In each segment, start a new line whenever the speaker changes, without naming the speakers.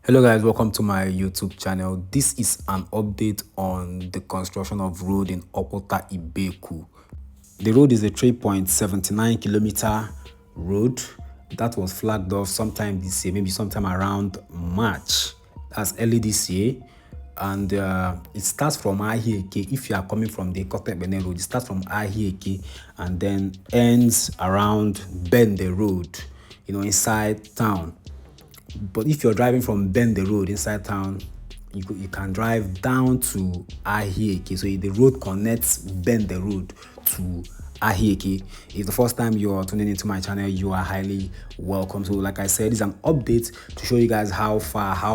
Hello guys, welcome to my YouTube channel. This is an update on the construction of road in Ahiaeke-Okwuta-Bende. The road is a 3.79 kilometer road that was flagged off sometime this year, maybe sometime around March. That's early this year. And it starts from Ahiaeke. If you are coming from the Ahiaeke-Bende road, it starts from Ahiaeke and then ends around Bende road, inside town. But if you're driving from Bende road inside town, you can drive down to Ahiaeke. So the road connects Bende road to Ahiaeke. If the first time you're tuning into my channel, you are highly welcome. So like I said, it's an update to show you guys how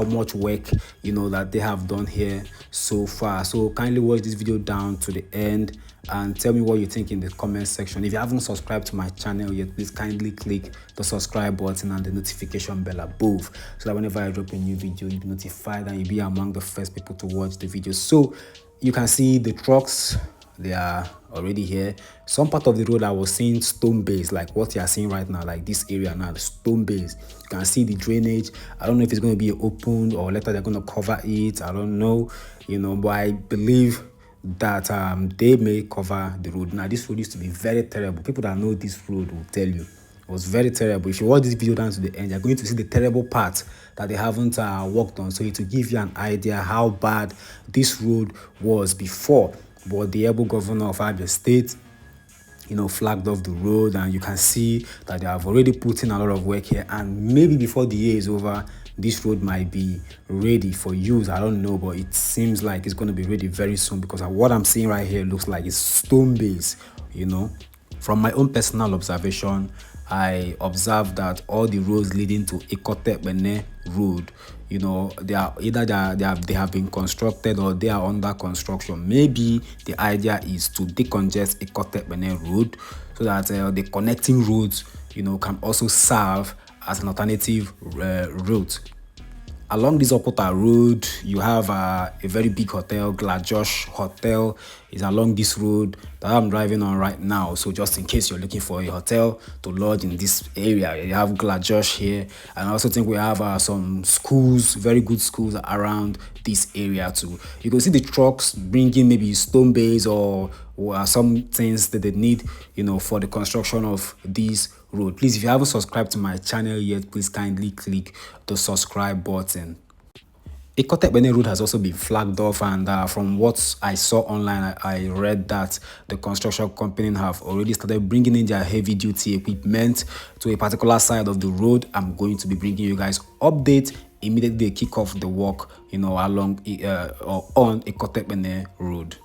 much work that they have done here so far. So kindly watch this video down to the end and tell me what you think in the comment section. If you haven't subscribed to my channel yet, please kindly click the subscribe button and the notification bell above, so that whenever I drop a new video, you'll be notified and you'll be among the first people to watch the video. So you can see the trucks, they are already here. Some part of the road I was seeing stone base, like what you are seeing right now, like this area now, the stone base. You can see the drainage. I don't know if it's going to be opened or later they're going to cover it. I don't know, but I believe that they may cover the road. Now this road used to be very terrible. People that know this road will tell you it was very terrible. If you watch this video down to the end, you're going to see the terrible part that they haven't worked on. So it will give you an idea how bad this road was before. But the able governor of Abia State flagged off the road, and you can see that they have already put in a lot of work here, and maybe before the year is over, this road might be ready for use. I don't know, but it seems like it's going to be ready very soon, because what I'm seeing right here looks like it's stone base. From my own personal observation, I observed that all the roads leading to Ahiaeke-Bende road, they have been constructed or they are under construction. Maybe the idea is to decongest Ahiaeke-Bende road, so that the connecting roads, can also serve as an alternative route. Along this Okwuta road, you have a very big hotel. Josh Hotel is along this road that I'm driving on right now. So just in case you're looking for a hotel to lodge in this area, you have Josh here. And I also think we have some schools, very good schools around this area too. You can see the trucks bringing maybe stone base or some things that they need, for the construction of this road. Please, if you haven't subscribed to my channel yet, please kindly click the subscribe button. Ahiaeke-Bende road has also been flagged off, and from what I saw online, I read that the construction company have already started bringing in their heavy duty equipment to a particular side of the road. I'm going to be bringing you guys updates immediately they kick off the work, along or on Ahiaeke-Bende road.